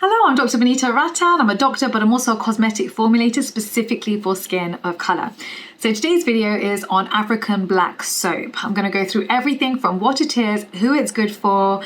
Hello, I'm Dr. Vanita Rattan. I'm a doctor, but I'm also a cosmetic formulator specifically for skin of color. So today's video is on African black soap. I'm going to go through everything from what it is, who it's good for,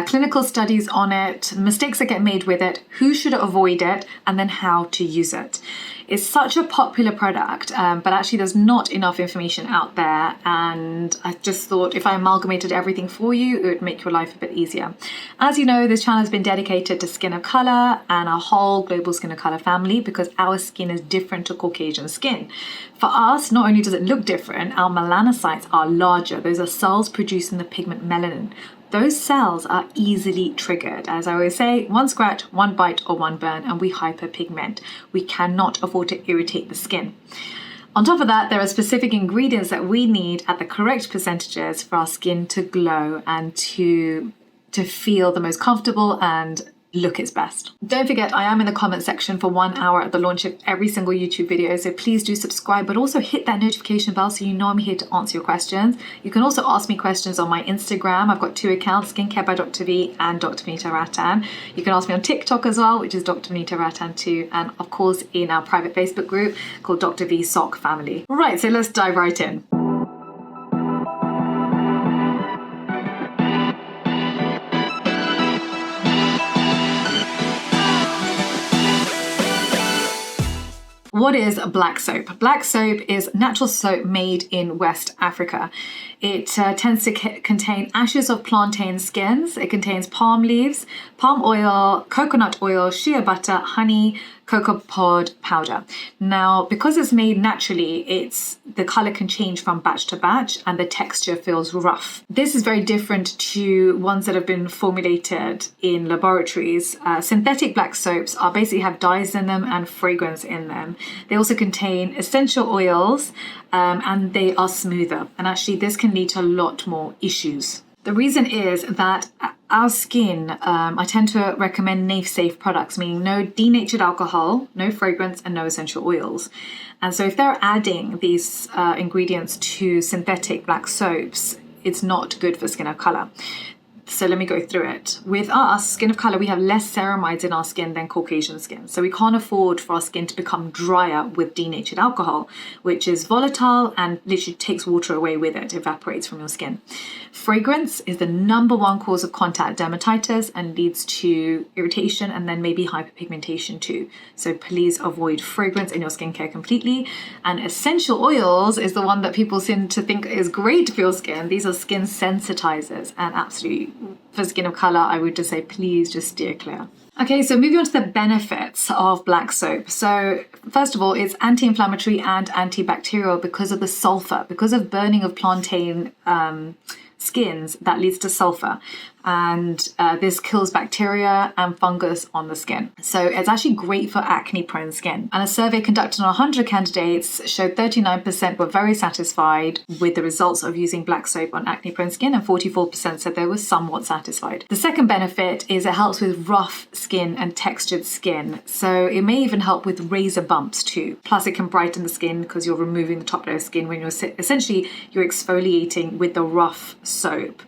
clinical studies on it, mistakes that get made with it, who should avoid it, and then how to use it. It's such a popular product, but actually there's not enough information out there, and I just thought if I amalgamated everything for you, it would make your life a bit easier. As you know, this channel has been dedicated to skin of color and our whole global skin of color family because our skin is different to Caucasian skin. For us, not only does it look different, our melanocytes are larger. Those are cells producing the pigment melanin. Those cells are easily triggered. As I always say, one scratch, one bite, or one burn, and we hyperpigment. We cannot afford to irritate the skin. On top of that, there are specific ingredients that we need at the correct percentages for our skin to glow and to feel the most comfortable and look its best. Don't forget, I am in the comment section for 1 hour at the launch of every single YouTube video, so please do subscribe, but also hit that notification bell so you know I'm here to answer your questions. You can also ask me questions on my Instagram. I've got 2 accounts, Skincare by Dr. V and Dr. Vanita Rattan. You can ask me on TikTok as well, which is Dr. Vanita Rattan too, and of course in our private Facebook group called Dr. V Sock Family. Right, so let's dive right in. What is black soap? Black soap is natural soap made in West Africa. It tends to contain ashes of plantain skins. It contains palm leaves, palm oil, coconut oil, shea butter, honey, cocoa pod powder. Now, because it's made naturally, the color can change from batch to batch and the texture feels rough. This is very different to ones that have been formulated in laboratories. Synthetic black soaps basically have dyes in them and fragrance in them. They also contain essential oils and they are smoother. And actually this can lead to a lot more issues. The reason is that our skin, I tend to recommend safe products, meaning no denatured alcohol, no fragrance, and no essential oils. And so if they're adding these ingredients to synthetic black soaps, it's not good for skin of color. So let me go through it. With us, skin of color, we have less ceramides in our skin than Caucasian skin. So we can't afford for our skin to become drier with denatured alcohol, which is volatile and literally takes water away with it, evaporates from your skin. Fragrance is the #1 cause of contact dermatitis and leads to irritation and then maybe hyperpigmentation too. So please avoid fragrance in your skincare completely. And essential oils is the one that people seem to think is great for your skin. These are skin sensitizers, and absolutely for skin of color, I would just say please just steer clear. Okay, so moving on to the benefits of black soap. So first of all, it's anti-inflammatory and antibacterial because of the sulfur, because of burning of plantain skins that leads to sulfur. And this kills bacteria and fungus on the skin. So it's actually great for acne-prone skin. And a survey conducted on 100 candidates showed 39% were very satisfied with the results of using black soap on acne-prone skin, and 44% said they were somewhat satisfied. The second benefit is it helps with rough skin and textured skin. So it may even help with razor bumps too. Plus it can brighten the skin because you're removing the top layer of skin when you're exfoliating with the rough soap.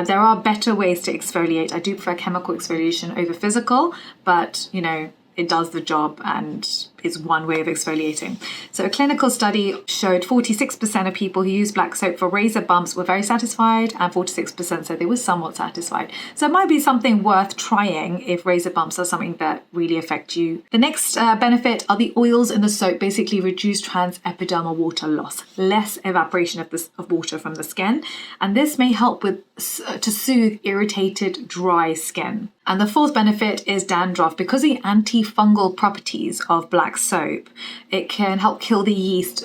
There are better ways to exfoliate. I do prefer chemical exfoliation over physical, but you know, it does the job and is one way of exfoliating. So a clinical study showed 46% of people who used black soap for razor bumps were very satisfied, and 46% said they were somewhat satisfied. So it might be something worth trying if razor bumps are something that really affect you. The next benefit are the oils in the soap basically reduce transepidermal water loss, less evaporation of water from the skin, and this may help to soothe irritated, dry skin. And the fourth benefit is dandruff. Because of the antifungal properties of black soap, it can help kill the yeast,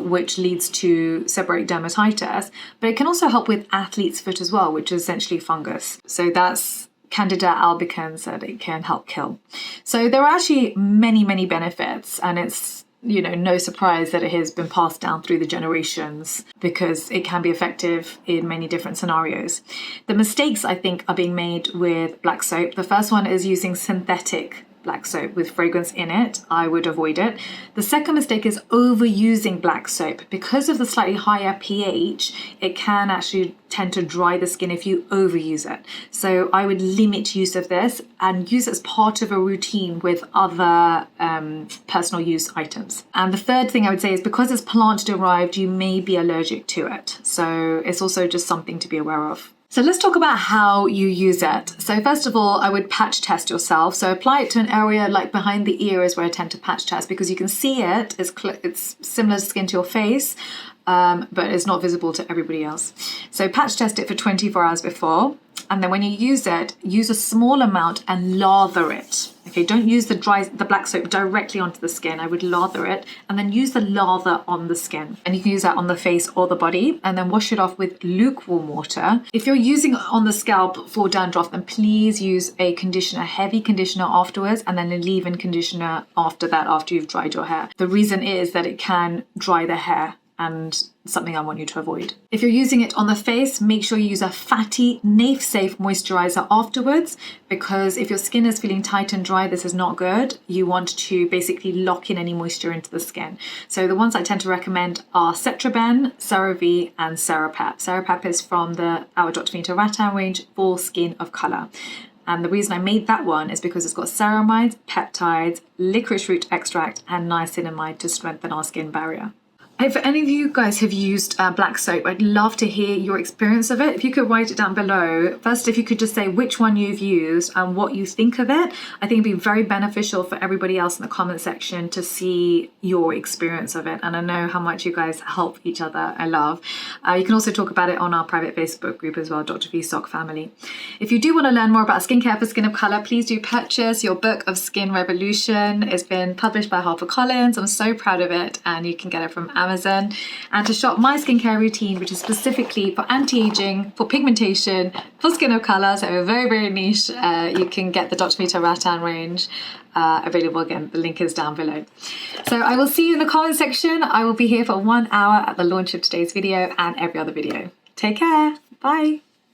which leads to seborrheic dermatitis, but it can also help with athlete's foot as well, which is essentially fungus. So that's Candida albicans that it can help kill. So there are actually many benefits, and it's no surprise that it has been passed down through the generations because it can be effective in many different scenarios. The mistakes I think are being made with black soap. The first one is using synthetic black soap with fragrance in it, I would avoid it. The second mistake is overusing black soap. Because of the slightly higher pH, it can actually tend to dry the skin if you overuse it. So I would limit use of this and use it as part of a routine with other personal use items. And the third thing I would say is because it's plant derived, you may be allergic to it. So it's also just something to be aware of. So let's talk about how you use it. So first of all, I would patch test yourself. So apply it to an area like behind the ear is where I tend to patch test because you can see it. It's similar skin to your face, but it's not visible to everybody else. So patch test it for 24 hours before. And then when you use it, use a small amount and lather it. Okay, don't use the black soap directly onto the skin. I would lather it and then use the lather on the skin. And you can use that on the face or the body and then wash it off with lukewarm water. If you're using it on the scalp for dandruff, then please use a conditioner, heavy conditioner afterwards, and then a leave-in conditioner after that, after you've dried your hair. The reason is that it can dry the hair, and something I want you to avoid. If you're using it on the face, make sure you use a fatty, nafe-safe moisturiser afterwards, because if your skin is feeling tight and dry, this is not good. You want to basically lock in any moisture into the skin. So the ones I tend to recommend are Cetraben, CeraVe, and Cera-Pep. Cera-Pep is from our Dr. Vanita Rattan range for skin of colour. And the reason I made that one is because it's got ceramides, peptides, licorice root extract, and niacinamide to strengthen our skin barrier. If any of you guys have used black soap, I'd love to hear your experience of it. If you could write it down below. First, if you could just say which one you've used and what you think of it, I think it'd be very beneficial for everybody else in the comment section to see your experience of it. And I know how much you guys help each other. I love. You can also talk about it on our private Facebook group as well, Dr. V Sock Family. If you do want to learn more about skincare for skin of color, please do purchase your book of Skin Revolution. It's been published by HarperCollins. I'm so proud of it, and you can get it from Amazon. And to shop my skincare routine, which is specifically for anti-aging, for pigmentation, for skin of color, so very, very niche, you can get the Dr. Vanita Rattan range available. Again, the link is down below. So I will see you in the comment section. I will be here for 1 hour at the launch of today's video and every other video. Take care. Bye.